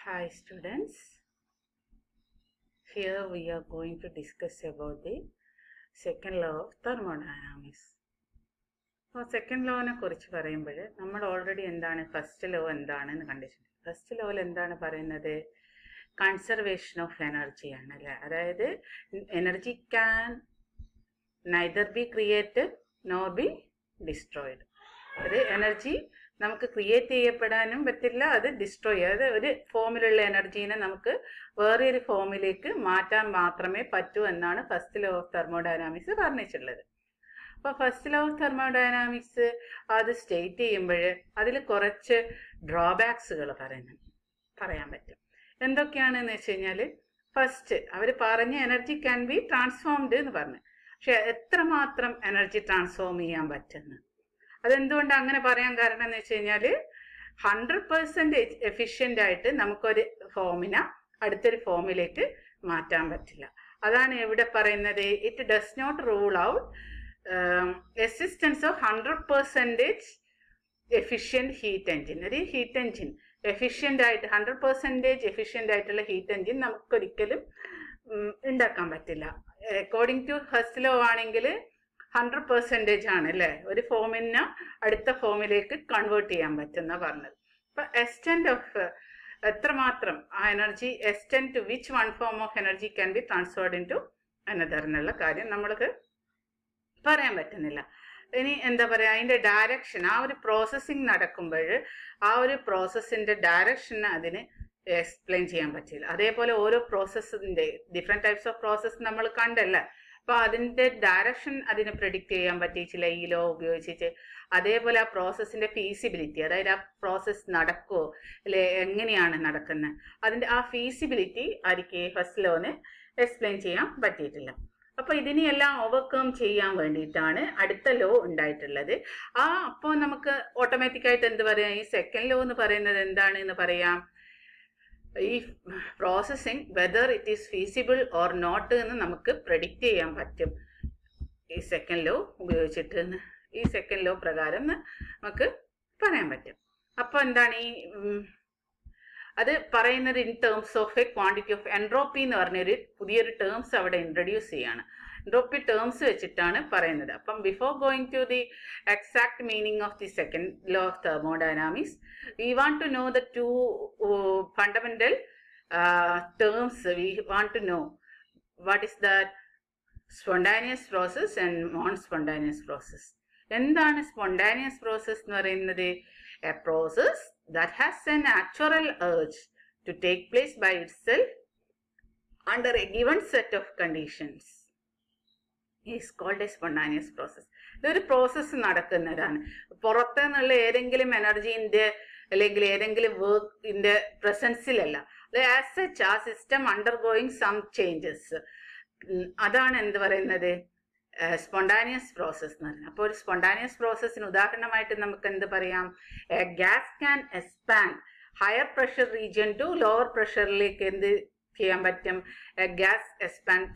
Hi students, here we are going to discuss about the second law of thermodynamics. അപ്പോൾ second ലോവിനെ കുറിച്ച് പറയുമ്പോൾ നമ്മൾ already എന്താണ് first law എന്താണെന്ന് കണ്ടിട്ടുണ്ട്. ഫസ്റ്റ് ലോയിൽ എന്താണ് പറയുന്നത്? കൺസർവേഷൻ ഓഫ് എനർജി ആണ് അല്ലേ. അതായത് energy can neither be created nor B destroyed. അത് എനർജി നമുക്ക് ക്രിയേറ്റ് ചെയ്യപ്പെടാനും പറ്റില്ല, അത് ഡിസ്ട്രോയ് ചെയ്യാം. അത് ഒരു ഫോമിലുള്ള എനർജീനെ നമുക്ക് വേറെ ഒരു ഫോമിലേക്ക് മാറ്റാൻ മാത്രമേ പറ്റൂ എന്നാണ് ഫസ്റ്റ് ലോ ഓഫ് തെർമോഡൈനാമിക്സ് പറഞ്ഞിട്ടുള്ളത്. അപ്പോൾ ഫസ്റ്റ് ലോ ഓഫ് തെർമോഡൈനാമിക്സ് അത് സ്റ്റേറ്റ് ചെയ്യുമ്പോൾ അതിൽ കുറച്ച് ഡ്രോബാക്സുകൾ പറയാൻ പറ്റും. എന്തൊക്കെയാണെന്ന് വെച്ച് കഴിഞ്ഞാൽ, ഫസ്റ്റ് അവർ പറഞ്ഞ എനർജി ക്യാൻ ബി ട്രാൻസ്ഫോംഡ് എന്ന് പറഞ്ഞു. പക്ഷെ എത്രമാത്രം എനർജി ട്രാൻസ്ഫോം ചെയ്യാൻ പറ്റുന്നു? അതെന്തുകൊണ്ട് അങ്ങനെ പറയാൻ കാരണം എന്ന് വെച്ച് കഴിഞ്ഞാൽ 100% എഫിഷ്യൻ്റ് ആയിട്ട് നമുക്കൊരു ഫോമിനെ അടുത്തൊരു ഫോമിലേക്ക് മാറ്റാൻ പറ്റില്ല. അതാണ് ഇവിടെ പറയുന്നത്. It does not rule out existence of 100% efficient heat engine. ഒരു ഹീറ്റ് എൻജിൻ എഫിഷ്യൻ്റ് ആയിട്ട് 100% എഫിഷ്യൻ്റ് ആയിട്ടുള്ള ഹീറ്റ് എൻജിൻ നമുക്കൊരിക്കലും ഉണ്ടാക്കാൻ പറ്റില്ല. അക്കോർഡിംഗ് ടു ഫസ്റ്റ് ലോ ആണെങ്കിൽ 100% ആണ് അല്ലേ ഒരു ഫോമിനെ അടുത്ത ഫോമിലേക്ക് കൺവേർട്ട് ചെയ്യാൻ പറ്റുന്ന പറഞ്ഞത്. അപ്പം എക്സ്റ്റെൻറ്റ് ഓഫ് എത്രമാത്രം ആ energy, extent to which one form of energy can be transferred into another എന്നുള്ള കാര്യം നമ്മൾക്ക് പറയാൻ പറ്റുന്നില്ല. ഇനി എന്താ പറയുക, അതിൻ്റെ ഡയറക്ഷൻ, ആ ഒരു പ്രോസസ്സിങ് നടക്കുമ്പോൾ ആ ഒരു പ്രോസസ്സിൻ്റെ ഡയറക്ഷൻ അതിന് എക്സ്പ്ലെയിൻ ചെയ്യാൻ പറ്റില്ല. അതേപോലെ ഓരോ പ്രോസസ്സിൻ്റെ ഡിഫറെൻറ്റ് ടൈപ്സ് ഓഫ് പ്രോസസ്സ് നമ്മൾ കണ്ടല്ല. അപ്പോൾ അതിൻ്റെ ഡയറക്ഷൻ അതിന് പ്രെഡിക്റ്റ് ചെയ്യാൻ പറ്റിയിട്ടില്ല ഈ ലോ ഉപയോഗിച്ചിട്ട്. അതേപോലെ ആ പ്രോസസ്സിൻ്റെ ഫീസിബിലിറ്റി, അതായത് ആ പ്രോസസ്സ് നടക്കുമോ അല്ലെ എങ്ങനെയാണ് നടക്കുന്നത്, അതിൻ്റെ ആ ഫീസിബിലിറ്റി ആയിരിക്കും ഫസ്റ്റ് ലോന് എക്സ്പ്ലെയിൻ ചെയ്യാൻ പറ്റിയിട്ടില്ല. അപ്പോൾ ഇതിനെയെല്ലാം ഓവർകം ചെയ്യാൻ വേണ്ടിയിട്ടാണ് അടുത്ത ലോ ഉണ്ടായിട്ടുള്ളത്. അപ്പോൾ നമുക്ക് ഓട്ടോമാറ്റിക്കായിട്ട് എന്ത് പറയാം, ഈ സെക്കൻഡ് ലോ എന്ന് പറയുന്നത് എന്താണ് എന്ന് പറയാം, ഈ processing whether it is feasible or not എന്ന് നമുക്ക് പ്രെഡിക്റ്റ് ചെയ്യാൻ പറ്റും ഈ സെക്കൻഡ് ലോ ഉപയോഗിച്ചിട്ട്. ഈ സെക്കൻഡ് ലോ പ്രകാരം നമുക്ക് പറയാൻ പറ്റും. അപ്പോൾ എന്താണ് ഈ അത് പറയുന്നത് in terms of A quantity of entropy എന്ന് പറഞ്ഞൊരു പുതിയൊരു ടേംസ് അവിടെ ഇൻട്രൊഡ്യൂസ് ചെയ്യാണ്. എൻട്രോപ്പി ടേംസ് വെച്ചിട്ടാണ് പറയുന്നത്. അപ്പം before going to the exact meaning of the second law of thermodynamics, we want to know the two fundamental terms. We want to know what is that spontaneous process and non spontaneous process. എന്താണ് spontaneous process എന്ന് പറയുന്നത്? A process that has a natural urge to take place by itself under a given set of conditions is called a spontaneous process. ഇതൊരു process നടക്കുന്നതാണ്. പുറത്തു നിന്നുള്ള ഏതെങ്കിലും എനർജീൻ്റെ അല്ലെങ്കിൽ ഏതെങ്കിലും വർക്കിൻ്റെ പ്രസൻസിലല്ല. അത് ആസ് സച്ച് ആ സിസ്റ്റം അണ്ടർഗോയിങ് സം ചേഞ്ചസ്. അതാണ് എന്ത് പറയുന്നത്, സ്പോണ്ടാനിയസ് പ്രോസസ് എന്ന് പറയുന്നത്. അപ്പോൾ ഒരു സ്പോണ്ടാനിയസ് പ്രോസസ്സിന് ഉദാഹരണമായിട്ട് നമുക്ക് എന്ത് പറയാം, gas can expand higher pressure region to lower പ്രഷറിലേക്ക് എന്ത് ചെയ്യാൻ പറ്റും, gas expand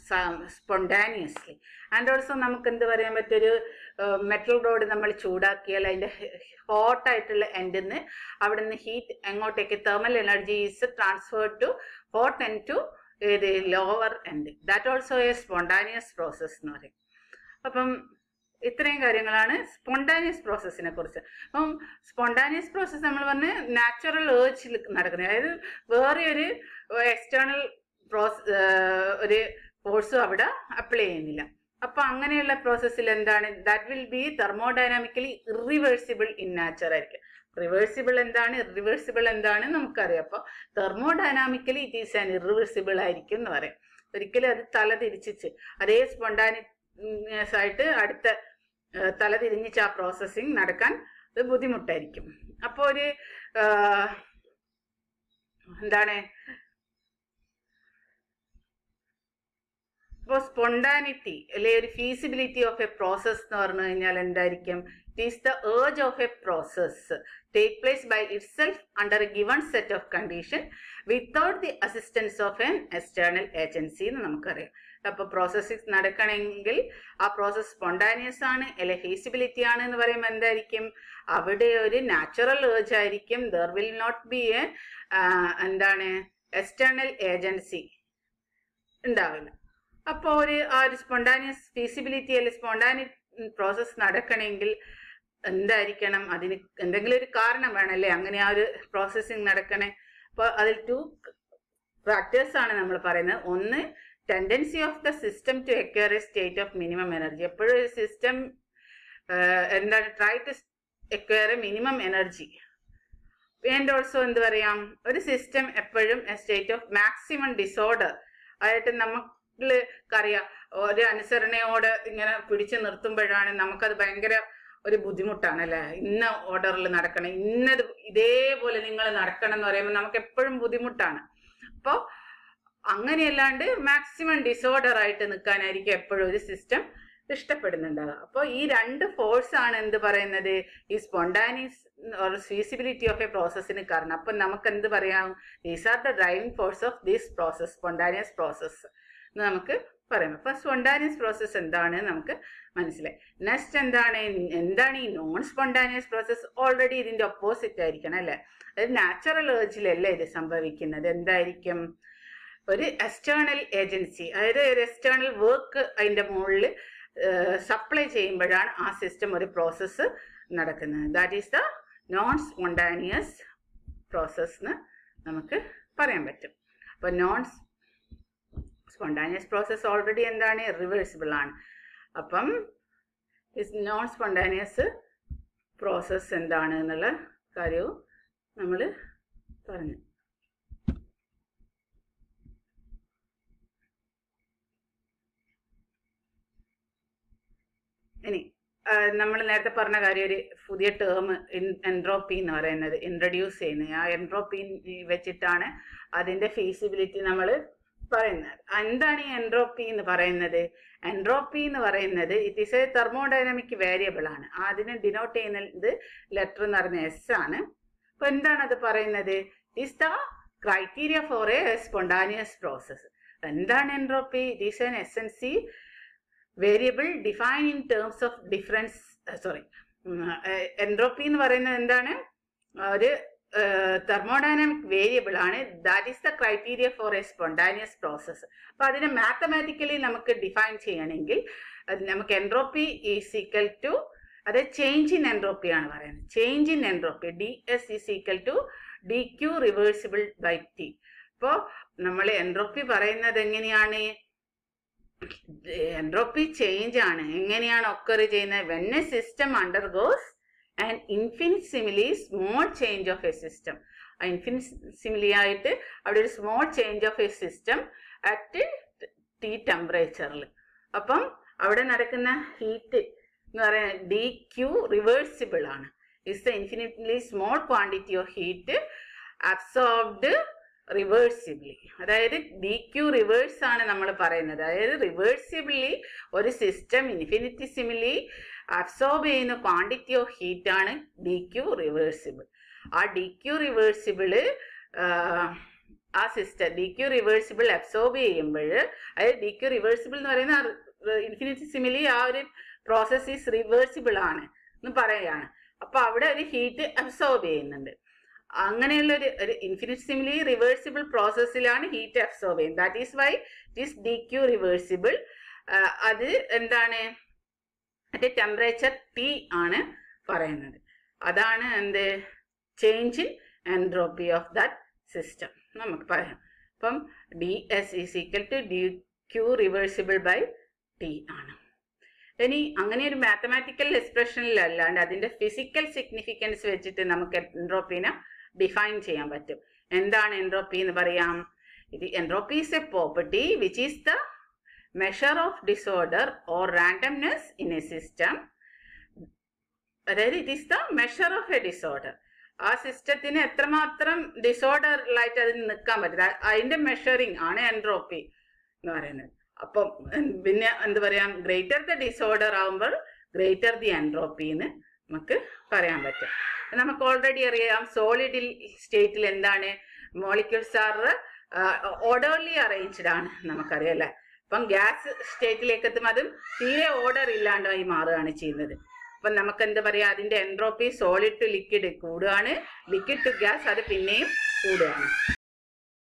spontaneously. And also നമുക്ക് എന്ത് പറയാൻ പറ്റും, ഒരു മെറ്റൽ റോഡ് നമ്മൾ ചൂടാക്കിയാൽ അതിൻ്റെ ഹോട്ടായിട്ടുള്ള എൻഡിൽ നിന്ന് അവിടെ നിന്ന് ഹീറ്റ് എങ്ങോട്ടേക്ക്, thermal energy is transferred to hot end to ഏത് lower end. That also a spontaneous process എന്ന് പറയും. അപ്പം ഇത്രയും കാര്യങ്ങളാണ് സ്പോണ്ടാനിയസ് പ്രോസസ്സിനെ കുറിച്ച്. അപ്പം സ്പോണ്ടാനിയസ് പ്രോസസ്സ് നമ്മൾ പറഞ്ഞ് നാച്ചുറൽ ഏർജിൽ നടക്കുന്നത്, അതായത് വേറെ ഒരു എക്സ്റ്റേണൽ ഒരു ഫോഴ്സും അവിടെ അപ്ലൈ ചെയ്യുന്നില്ല. അപ്പം അങ്ങനെയുള്ള പ്രോസസ്സിൽ എന്താണ്, that will be thermodynamically irreversible in nature ആയിരിക്കും. റിവേഴ്സിബിൾ എന്താണ്, ഇറിവേഴ്സിബിൾ എന്താണ് നമുക്കറിയാം. അപ്പോൾ thermodynamically it is an irreversible ആയിരിക്കും എന്ന് പറയും. ഒരിക്കലും അത് തല തിരിച്ചിച്ച് അതേ ആയിട്ട് അടുത്ത തല തിരിഞ്ഞിച്ച് ആ പ്രോസസ്സിങ് നടക്കാൻ അത് ബുദ്ധിമുട്ടായിരിക്കും. അപ്പോൾ ഒരു എന്താണ് അപ്പോൾ സ്പോണ്ടാനിറ്റി അല്ലെ ഒരു ഫീസിബിലിറ്റി ഓഫ് എ പ്രോസസ് എന്ന് പറഞ്ഞു കഴിഞ്ഞാൽ എന്തായിരിക്കും? It is the urge of a process take place by itself under a given set of condition without the assistance of an external agency എന്ന് നമുക്കറിയാം. അപ്പോൾ പ്രോസസ്സിങ് നടക്കണമെങ്കിൽ ആ പ്രോസസ് സ്പോണ്ടാനിയസ് ആണ് അല്ലെ ഫീസിബിലിറ്റി ആണ് എന്ന് പറയുമ്പോൾ എന്തായിരിക്കും? അവിടെ ഒരു നാച്ചുറൽ ഏർജ് ആയിരിക്കും. There will not be a external agency ഉണ്ടാവില്ല. അപ്പോൾ ആ ഒരു സ്പോണ്ടാനിയസ് ഫീസിബിലിറ്റി അല്ലെ സ്പോണ്ടാനിയസ് പ്രോസസ് നടക്കണമെങ്കിൽ എന്തായിരിക്കണം? അതിന് എന്തെങ്കിലും ഒരു കാരണം വേണമല്ലേ അങ്ങനെ ആ ഒരു പ്രോസസ്സിങ് നടക്കണേ. അപ്പോൾ അതിൽ 2 ഫാക്ടേഴ്സ് ആണ് നമ്മൾ പറയുന്നത്. ഒന്ന്, tendency of the system to acquire a state of minimum energy. എപ്പോഴും ഒരു system try to acquire a minimum energy. And also എന്ത് പറയാം, ഒരു സിസ്റ്റം എപ്പോഴും a state of maximum disorder ആയിട്ട് നമുക്കറിയാം. ഒരു അനുസരണയോട് ഇങ്ങനെ പിടിച്ചു നിർത്തുമ്പോഴാണ് നമുക്കത് ഭയങ്കര ഒരു ബുദ്ധിമുട്ടാണ് അല്ലേ. ഇന്ന ഓർഡറിൽ നടക്കണം, ഇന്നത് ഇതേപോലെ നിങ്ങൾ നടക്കണം എന്ന് പറയുമ്പോൾ നമുക്ക് എപ്പോഴും ബുദ്ധിമുട്ടാണ്. അപ്പോൾ അങ്ങനെയല്ലാണ്ട് മാക്സിമം ഡിസോർഡർ ആയിട്ട് നിൽക്കാനായിരിക്കും എപ്പോഴും ഒരു സിസ്റ്റം ഇഷ്ടപ്പെടുന്നുണ്ടാവുക. അപ്പോൾ ഈ 2 ഫോഴ്സ് ആണ് എന്ത് പറയുന്നത്, ഈ spontaneous or feasibility of a പ്രോസസ്സിന് കാരണം. അപ്പം നമുക്ക് എന്ത് പറയാം? These are the driving force of this process, spontaneous process എന്ന് നമുക്ക് പറയാം. അപ്പോൾ സ്പോണ്ടാനിയസ് പ്രോസസ് എന്താണ് നമുക്ക് മനസ്സിലായി. നെക്സ്റ്റ് എന്താണ് ഈ നോൺ സ്പോണ്ടാനിയസ് പ്രോസസ്? ഓൾറെഡി ഇതിൻ്റെ ഒപ്പോസിറ്റ് ആയിരിക്കണം അല്ലേ. അത് നാച്ചുറൽ ഏർജിലല്ല ഇത് സംഭവിക്കുന്നത്. എന്തായിരിക്കും? ഒരു എക്സ്റ്റേണൽ ഏജൻസി, അതായത് ഒരു എക്സ്റ്റേണൽ വർക്ക് അതിൻ്റെ മുകളിൽ സപ്ലൈ ചെയ്യുമ്പോഴാണ് ആ സിസ്റ്റം ഒരു പ്രോസസ്സ് നടക്കുന്നത്. That is the non spontaneous process എന്ന് നമുക്ക് പറയാൻ പറ്റും. അപ്പോൾ നോൺ സ്പോണ്ടാനിയസ് പ്രോസസ് ഓൾറെഡി എന്താണ്? റിവേഴ്സിബിൾ ആണ്. അപ്പം നോൺ സ്പോണ്ടാനിയസ് പ്രോസസ് എന്താണ് എന്നുള്ള കാര്യവും നമ്മൾ പറഞ്ഞു. ഇനി നമ്മൾ നേരത്തെ പറഞ്ഞ കാര്യം, ഒരു പുതിയ ടേം എൻട്രോപ്പി എന്ന് പറയുന്നത് ഇൻട്രൊഡ്യൂസ് ചെയ്യുന്നത്. ആ എൻട്രോപ്പി വെച്ചിട്ടാണ് അതിൻ്റെ ഫീസിബിലിറ്റി നമ്മൾ പറയുന്നത്. എന്താണ് ഈ എൻട്രോപ്പി എന്ന് പറയുന്നത്? എൻട്രോപ്പി എന്ന് പറയുന്നത് it is A thermodynamic variable ആണ്. അതിന് ഡിനോട്ട് ചെയ്യുന്നത് ലെറ്റർ എന്ന് പറയുന്ന എസ് ആണ്. അപ്പോൾ എന്താണ് അത് പറയുന്നത്? It is the criteria for a spontaneous process. എന്താണ് entropy? It is an essency variable define in terms of difference. Entropy എന്ന് പറയുന്നത് എന്താണ്? ഒരു തെർമോഡൈനാമിക് വേരിയബിൾ ആണ്. That is the criteria for a spontaneous process. അപ്പോൾ അതിനെ മാത്തമാറ്റിക്കലി നമുക്ക് define ചെയ്യണമെങ്കിൽ നമുക്ക് എൻട്രോപ്പി ഈസ് ഈക്വൽ ടു, അത് ചേഞ്ച് ഇൻ എൻട്രോപ്പി ആണ് പറയുന്നത്. Change in entropy DS is equal to DQ reversible by T. അപ്പോൾ നമ്മൾ എൻട്രോപ്പി പറയുന്നത് എങ്ങനെയാണ്? എൻട്രോപ്പി ചേഞ്ച് ആണ്. എങ്ങനെയാണ് ഒക്കർ ചെയ്യുന്നത്? When a system undergoes an infinitesimally small change of a system. Infinitesimally ആയിട്ട് അവിടെ ഒരു small change of a system at T ടെമ്പറേച്ചറിൽ. അപ്പം അവിടെ നടക്കുന്ന ഹീറ്റ് എന്ന് പറയുന്നത് DQ റിവേഴ്സിബിൾ ആണ്. Is the infinitely small quantity of heat absorbed reversibly. അതായത് DQ റിവേഴ്സ് ആണ് നമ്മൾ പറയുന്നത്. അതായത് റിവേഴ്സിബിളി ഒരു സിസ്റ്റം ഇൻഫിനിറ്റിസിമലി അബ്സോർബ് ചെയ്യുന്ന ക്വാണ്ടിറ്റി ഓഫ് ഹീറ്റ് ആണ് DQ റിവേഴ്സിബിൾ. ആ DQ റിവേഴ്സിബിള് ആ സിസ്റ്റം DQ റിവേഴ്സിബിൾ അബ്സോർബ് ചെയ്യുമ്പോൾ, അതായത് DQ റിവേഴ്സിബിൾ എന്ന് പറയുന്ന ഇൻഫിനിറ്റിസിമലി ആ ഒരു പ്രോസസ് ഈസ് റിവേഴ്സിബിൾ ആണ് എന്ന് പറയുകയാണ്. അപ്പോൾ അവിടെ ഒരു ഹീറ്റ് അബ്സോർബ് ചെയ്യുന്നുണ്ട്. അങ്ങനെയുള്ള ഒരു ഇൻഫിനിറ്റിസിമലി റിവേഴ്സിബിൾ പ്രോസസ്സിലാണ് ഹീറ്റ് അബ്സോർബ് ചെയ്യുന്നത്. That is why it is DQ reversible. അത് എന്താണ്? അതിൻ്റെ ടെമ്പറേച്ചർ T ആണ് പറയുന്നത്. അതാണ് എന്ത്? Change in entropy of that system നമുക്ക് പറയാം. അപ്പം DS is equal to DQ reversible by T ആണ്. ഇനി അങ്ങനെ ഒരു മാത്തമാറ്റിക്കൽ എക്സ്പ്രഷനിലല്ലാണ്ട് അതിൻ്റെ ഫിസിക്കൽ സിഗ്നിഫിക്കൻസ് വെച്ചിട്ട് നമുക്ക് എൻട്രോപ്പിനെ ഡിഫൈൻ ചെയ്യാൻ പറ്റും. എന്താണ് എൻട്രോപ്പി എന്ന് പറയാം? Entropy is a property which is the measure of disorder or randomness in a system. അതായത് it is the measure of a disorder. ആ സിസ്റ്റത്തിന് എത്രമാത്രം ഡിസോർഡറിലായിട്ട് അതിന് നിൽക്കാൻ പറ്റും, അതിൻ്റെ മെഷറിങ് ആണ് എൻട്രോപ്പി എന്ന് പറയുന്നത്. അപ്പം പിന്നെ എന്താ പറയാ, ഗ്രേറ്റർ ദ ഡിസോർഡർ ആവുമ്പോൾ ഗ്രേറ്റർ ദി എൻട്രോപ്പി എന്ന് നമുക്ക് പറയാൻ പറ്റും. നമുക്ക് ഓൾറെഡി അറിയാം സോളിഡ് സ്റ്റേറ്റിൽ എന്താണ്, മോളിക്യൂൾസ് ആർ ഓർഡർലി അറേഞ്ച്ഡ് ആണ് നമുക്കറിയാം അല്ലേ. അപ്പം ഗ്യാസ് സ്റ്റേറ്റിലേക്ക് എത്തുമ്പോൾ അതും തീരെ ഓർഡർ ഇല്ലാണ്ടായി മാറുകയാണ് ചെയ്യുന്നത്. അപ്പം നമുക്ക് എന്താ പറയാ, അതിന്റെ എൻട്രോപ്പി സോളിഡ് ടു ലിക്വിഡ് കൂടുകയാണ്, ലിക്വിഡ് ടു ഗ്യാസ് അത് പിന്നെയും കൂടുകയാണ്.